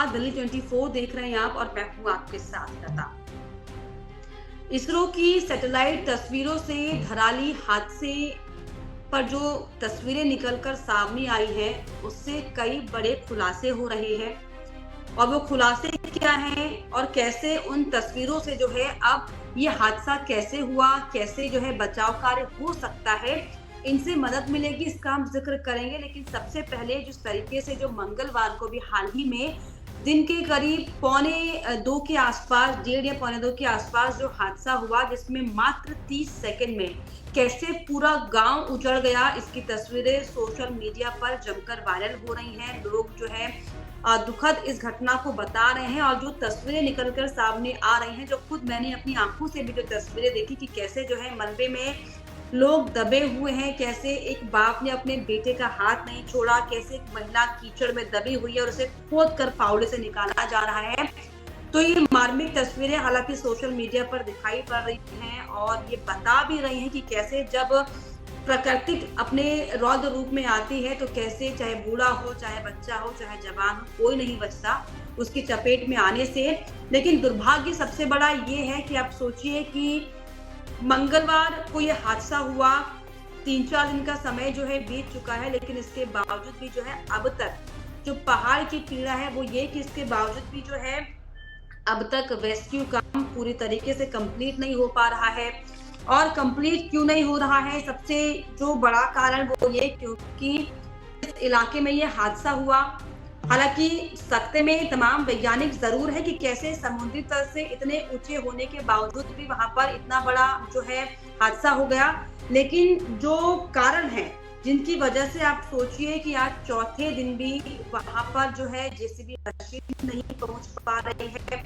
दिल्ली 24 देख रहे हैं आप और मैं हूं आपके साथ लता। इसरो की सैटेलाइट तस्वीरों से धराली हादसे पर जो तस्वीरें निकलकर सामने आई हैं, उससे कई बड़े खुलासे हो रहे हैं। और वो खुलासे क्या हैं और कैसे उन तस्वीरों से जो है अब ये हादसा कैसे हुआ, कैसे जो है बचाव कार्य हो सकता है, इनसे मदद मिलेगी, इसका हम जिक्र करेंगे। लेकिन सबसे पहले जिस तरीके से जो मंगलवार को भी हाल ही में दिन के करीब 1:45 के आसपास, 1:30 या 1:45 के आसपास जो हादसा हुआ, जिसमें मात्र 30 सेकंड में कैसे पूरा गांव उजड़ गया, इसकी तस्वीरें सोशल मीडिया पर जमकर वायरल हो रही हैं। लोग जो है दुखद इस घटना को बता रहे हैं और जो तस्वीरें निकलकर सामने आ रही हैं, जो खुद मैंने अपनी आंखों से भी जो तस्वीरें देखी कि कैसे जो है मलबे में लोग दबे हुए हैं, कैसे एक बाप ने अपने बेटे का हाथ नहीं छोड़ा, कैसे एक महिला कीचड़ में दबी हुई है और उसे खोद कर फावड़े से निकाला जा रहा है। तो ये मार्मिक तस्वीरें हालांकि सोशल मीडिया पर दिखाई पड़ रही हैं और ये बता भी रही हैं कि कैसे जब प्रकृति अपने रौद्र रूप में आती है तो कैसे चाहे बूढ़ा हो, चाहे बच्चा हो, चाहे जवान हो, कोई नहीं बचता उसकी चपेट में आने से। लेकिन दुर्भाग्य सबसे बड़ा ये है कि आप सोचिए कि मंगलवार को ये हादसा हुआ, 3-4 दिन का समय जो है बीत चुका है, लेकिन इसके बावजूद भी जो है अब तक जो पहाड़ की पीड़ा है वो ये कि इसके बावजूद भी जो है अब तक रेस्क्यू काम पूरी तरीके से कंप्लीट नहीं हो पा रहा है। और कंप्लीट क्यों नहीं हो रहा है, सबसे जो बड़ा कारण वो ये क्योंकि इस इलाके में ये हादसा हुआ। हालांकि सकते में तमाम वैज्ञानिक जरूर है कि कैसे समुद्री तल से इतने ऊंचे होने के बावजूद भी वहां पर इतना बड़ा जो है हादसा हो गया। लेकिन जो कारण है जिनकी वजह से आप सोचिए कि आज चौथे दिन भी वहां पर जो है जेसीबी मशीन नहीं पहुंच पा रही है।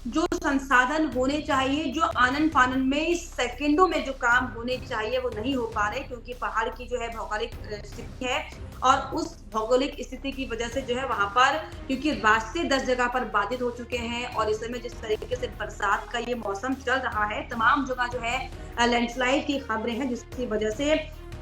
जो संसाधन होने चाहिए, जो आनन फानन में सेकंडों में जो काम होने चाहिए वो नहीं हो पा रहे, क्योंकि पहाड़ की जो है भौगोलिक स्थिति है और उस भौगोलिक स्थिति की वजह से जो है वहां पर, क्योंकि रास्ते 10 जगह पर बाधित हो चुके हैं और इस समय जिस तरीके से बरसात का ये मौसम चल रहा है, तमाम जगह जो है लैंडस्लाइड की खबरें हैं, जिसकी वजह से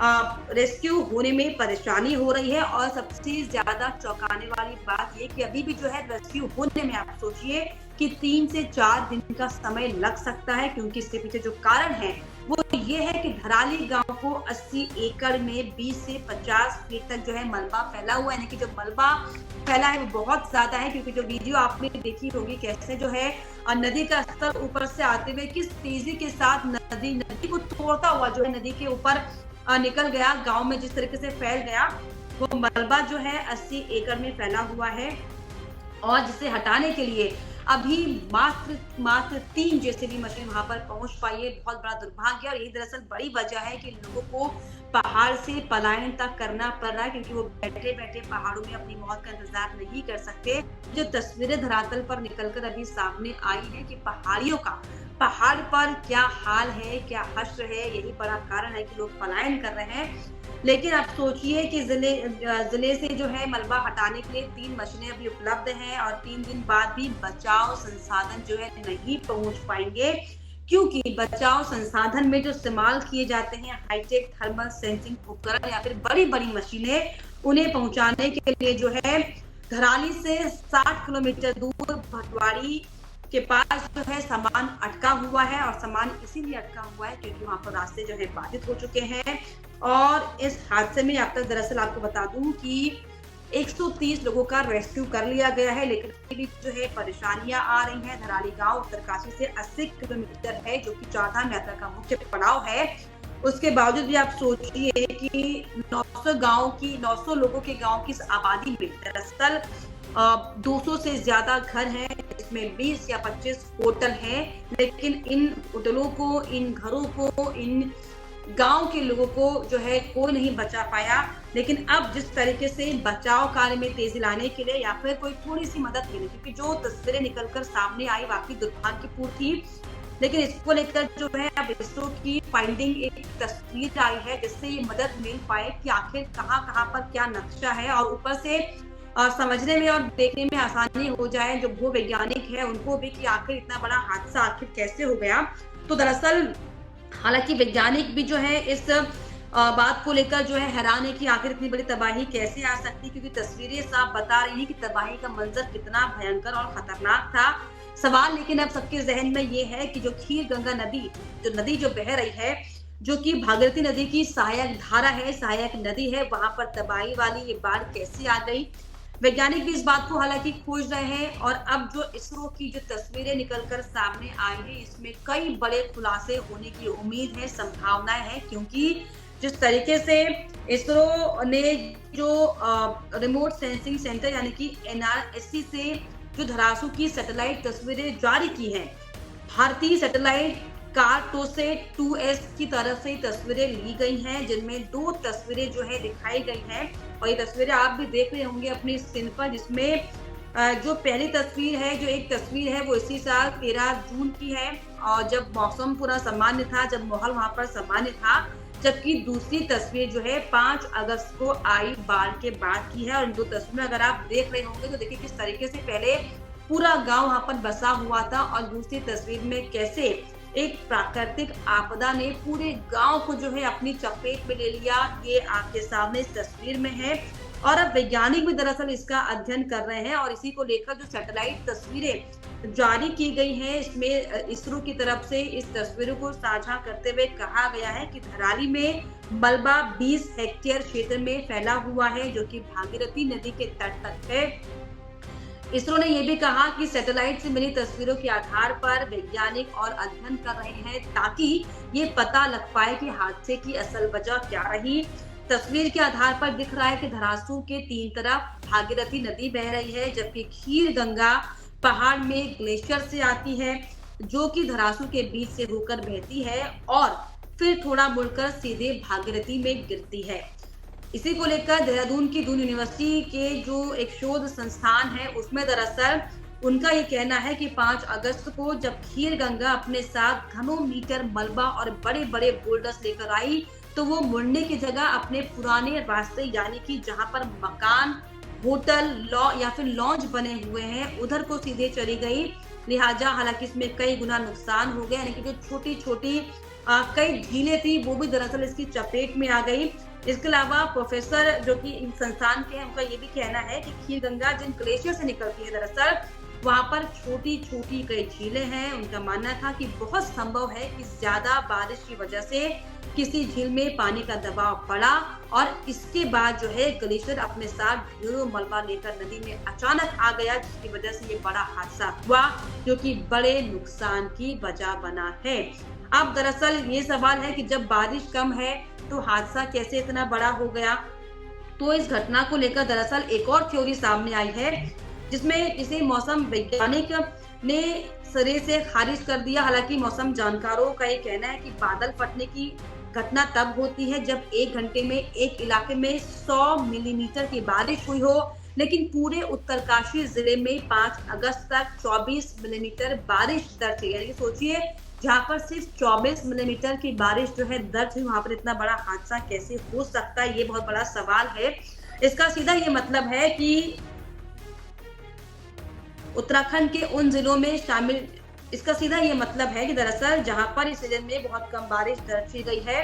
रेस्क्यू होने में परेशानी हो रही है। और सबसे ज्यादा चौंकाने वाली बात ये कि अभी भी जो है रेस्क्यू होने में आप सोचिए कि 3 से 4 दिन का समय लग सकता है, क्योंकि इसके पीछे जो कारण है वो ये है कि धराली गांव को 80 एकड़ में 20 से 50 फीट तक जो है मलबा फैला हुआ है। यानी कि जो मलबा फैला है वो बहुत ज्यादा है, क्योंकि जो वीडियो आपने देखी होगी कैसे जो है नदी का स्तर ऊपर से आते हुए किस तेजी के साथ नदी को तोड़ता हुआ जो है नदी के ऊपर निकल गया, गांव में जिस तरीके से फैल गया, वो मलबा जो है 80 एकड़ में फैला हुआ है। और जिसे हटाने के लिए अभी मात्र 3 जेसीबी मशीन वहां पर पहुंच पाई है। बहुत बड़ा दुर्भाग्य और यही दरअसल बड़ी वजह है कि लोगों को पहाड़ से पलायन तक करना पड़ रहा है, क्योंकि वो बैठे बैठे पहाड़ों में अपनी मौत का इंतजार नहीं कर सकते। जो तस्वीरें धरातल पर निकलकर अभी सामने आई है कि पहाड़ियों का पहाड़ पर क्या हाल है, क्या हश्र है, यही बड़ा कारण है कि लोग पलायन कर रहे हैं। लेकिन आप सोचिए कि जिले से जो है मलबा हटाने के लिए 3 मशीनें अभी उपलब्ध हैं और 3 दिन बाद भी बचाव संसाधन जो है नहीं पहुंच पाएंगे, क्योंकि बचाव संसाधन में जो इस्तेमाल किए जाते हैं हाईटेक थर्मल सेंसिंग उपकरण या फिर बड़ी बड़ी मशीनें, उन्हें पहुंचाने के लिए जो है धराली से 60 किलोमीटर दूर भटवाड़ी के पास जो है सामान अटका हुआ है। और सामान इसीलिए अटका हुआ है क्योंकि वहां पर रास्ते जो है बाधित हो चुके हैं। और इस हादसे में अब तक दरअसल आपको बता दूं कि 130 लोगों का रेस्क्यू कर लिया गया है, लेकिन अभी भी जो है परेशानियां आ रही हैं। धराली गांव उत्तरकाशी से 80 किलोमीटर है, जो कि चारधाम यात्रा का मुख्य पड़ाव है। उसके बावजूद भी आप सोचिए कि 900 लोगों के गांव की इस आबादी में दरअसल 200 से ज्यादा घर हैं, इसमें 20 या 25 होटल हैं। लेकिन इन होटलों को, इन घरों को, इन गांव के लोगों को जो है कोई नहीं बचा पाया। लेकिन अब जिस तरीके से बचाव कार्य में तेजी लाने के लिए या फिर कोई थोड़ी सी मदद मिले, क्योंकि जो तस्वीरें निकलकर सामने आई वाकई दुर्भाग्यपूर्ण थी, लेकिन इसको लेकर जो है अब इसरो की फाइंडिंग एक तस्वीर आई है जिससे ये मदद मिल पाए कि आखिर कहां पर क्या नक्शा है, और ऊपर से समझने में और देखने में आसानी हो जाए जो भू वैज्ञानिक है उनको भी कि आखिर इतना बड़ा हादसा आखिर कैसे हो गया। तो दरअसल हालांकि वैज्ञानिक भी जो है इस बात को लेकर जो है हैरान है कि आखिर इतनी बड़ी तबाही कैसे आ सकती है, क्योंकि तस्वीरें साफ बता रही हैं कि तबाही का मंजर कितना भयंकर और खतरनाक था। सवाल लेकिन अब सबके जहन में ये है कि जो खीर गंगा नदी जो बह रही है, जो कि भागीरथी नदी की सहायक धारा है, सहायक नदी है, वहां पर तबाही वाली ये बाढ़ कैसे आ गई। वैज्ञानिक भी इस बात को हालांकि खोज रहे हैं और अब जो इसरो की जो तस्वीरें निकलकर सामने आई है, इसमें कई बड़े खुलासे होने की उम्मीद है, संभावनाएं हैं, क्योंकि जिस तरीके से इसरो ने जो रिमोट सेंसिंग सेंटर यानी कि एनआरएससी से जो धरासू की सैटेलाइट तस्वीरें जारी की हैं, भारतीय सैटेलाइट कार्टोसैट 2S की तरफ से तस्वीरें ली गई हैं, जिनमें 2 तस्वीरें जो है दिखाई गई हैं और ये तस्वीरें आप भी देख रहे होंगे अपनी स्क्रीन पर, जिसमें जो पहली तस्वीर है, जो एक तस्वीर है वो इसी साल 13 जून की है और जब मौसम पूरा सामान्य था, जब माहौल वहां पर सामान्य था, जबकि दूसरी तस्वीर जो है 5 अगस्त को आई बाढ़ के बाद की है। और इन 2 तस्वीरें अगर आप देख रहे होंगे तो देखिए किस तरीके से पहले पूरा गांव वहां पर बसा हुआ था और दूसरी तस्वीर में कैसे एक प्राकृतिक आपदा ने पूरे गांव को जो है अपनी चपेट में ले लिया। ये आपके सामने इस तस्वीर में है और अब वैज्ञानिक भी दरअसल इसका अध्ययन कर रहे हैं और इसी को लेकर जो सैटेलाइट तस्वीरें जारी की गई हैं, इसमें इसरो की तरफ से इस तस्वीरों को साझा करते हुए कहा गया है कि धराली में मलबा 20 हेक्टेयर क्षेत्र में फैला हुआ है, जो कि भागीरथी नदी के तट तक है। इसरो ने यह भी कहा कि सैटेलाइट से मिली तस्वीरों के आधार पर वैज्ञानिक और अध्ययन कर रहे हैं ताकि ये पता लग पाए कि हादसे की असल वजह क्या रही। तस्वीर के आधार पर दिख रहा है कि धरासू के 3 तरफ भागीरथी नदी बह रही है, जबकि खीर गंगा पहाड़ में ग्लेशियर से आती है, जो कि धरासू के बीच से होकर बहती है और फिर थोड़ा मुड़कर सीधे भागीरथी में गिरती है। इसी को लेकर देहरादून की दून यूनिवर्सिटी के जो एक शोध संस्थान है, उसमें दरअसल उनका ये कहना है कि 5 अगस्त को जब खीर गंगा अपने साथ घनों मीटर मलबा और बड़े बड़े बोल्डर्स लेकर आई, तो वो मुड़ने की जगह अपने पुराने रास्ते यानी कि जहां पर मकान, होटल, या फिर लॉन्ज बने हुए हैं, उधर को सीधे चली गई। लिहाजा हालांकि इसमें कई गुना नुकसान हो गया, यानी कि जो छोटी छोटी कई झीलें थी वो भी दरअसल इसकी चपेट में आ गई। इसके अलावा प्रोफेसर जो कि इन संस्थान के हैं, उनका ये भी कहना है कि खीर गंगा जिन ग्लेशियर से निकलती है, दरअसल वहां पर छोटी छोटी कई झीलें हैं। उनका मानना था कि बहुत संभव है कि ज्यादा बारिश की वजह से किसी झील में पानी का दबाव पड़ा और इसके बाद जो है ग्लेशियर अपने साथ ढेरों मलबा लेकर नदी में अचानक आ गया, जिसकी वजह से ये बड़ा हादसा हुआ, जो कि बड़े नुकसान की वजह बना है। अब दरअसल ये सवाल है कि जब बारिश कम है तो हादसा कैसे इतना बड़ा हो गया। तो इस घटना को लेकर दरअसल एक और थ्योरी सामने आई है, जिसमें इसे मौसम वैज्ञानिक ने सिरे से खारिज कर दिया। हालांकि मौसम जानकारों का ये कहना है कि बादल फटने की घटना तब होती है जब 1 घंटे में एक इलाके में 100 मिलीमीटर की बारिश हुई हो, लेकिन पूरे उत्तरकाशी जिले में 5 अगस्त तक 24 मिलीमीटर बारिश दर्ज हुई। यानी सोचिए, जहाँ पर सिर्फ 24 मिलीमीटर की बारिश जो है दर्ज हुई, वहां पर इतना बड़ा हादसा कैसे हो सकता है, ये बहुत बड़ा सवाल है। इसका सीधा ये मतलब है कि उत्तराखंड के उन जिलों में शामिल, इसका सीधा ये मतलब है कि दरअसल जहां पर इस सीजन में बहुत कम बारिश दर्ज की गई है,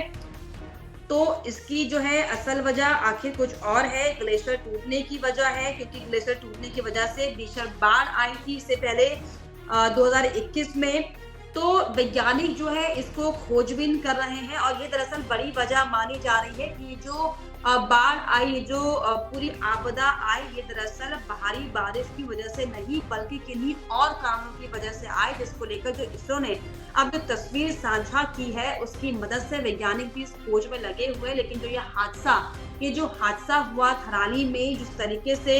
तो इसकी जो है असल वजह आखिर कुछ और है। ग्लेशियर टूटने की वजह है, क्योंकि ग्लेशियर टूटने की वजह से भीषण बाढ़ आई थी इससे पहले 2021 में। तो वैज्ञानिक जो है इसको खोजबीन कर रहे हैं और ये दरअसल बड़ी वजह मानी जा रही है कि जो बाढ़ आई, जो पूरी आपदा आई, ये दरअसल भारी बारिश की वजह से नहीं बल्कि किन्हीं और कारणों की वजह से आई, जिसको लेकर जो इसरो ने अब जो तस्वीर साझा की है उसकी मदद से वैज्ञानिक भी इस खोज में लगे हुए हैं। लेकिन जो ये जो हादसा हुआ थराली में, जिस तरीके से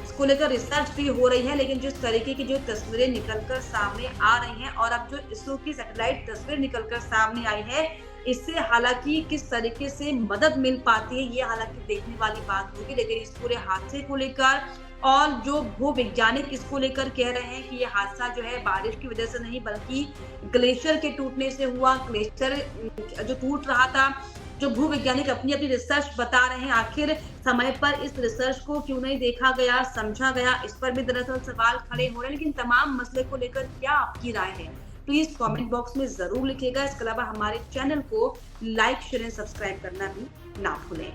इसको लेकर रिसर्च भी हो रही है, लेकिन जिस तरीके की जो तस्वीरें निकलकर सामने आ रही हैं और अब जो इसरो की सैटेलाइट तस्वीर निकलकर सामने आई है, इससे हालांकि किस तरीके से मदद मिल पाती है ये हालांकि देखने वाली बात होगी। लेकिन इस पूरे हादसे को लेकर और जो भूवैज्ञानिक इसको लेकर कह रहे हैं कि ये हादसा जो है बारिश की वजह से नहीं बल्कि ग्लेशियर के टूटने से हुआ। ग्लेशियर जो टूट रहा था, जो भूवैज्ञानिक अपनी रिसर्च बता रहे हैं, आखिर समय पर इस रिसर्च को क्यों नहीं देखा गया, समझा गया, इस पर भी दरअसल सवाल खड़े हो रहे हैं। लेकिन तमाम मसले को लेकर क्या आपकी राय है, प्लीज कमेंट बॉक्स में जरूर लिखिएगा। इसके अलावा हमारे चैनल को लाइक शेयर एंड सब्सक्राइब करना भी ना भूलें।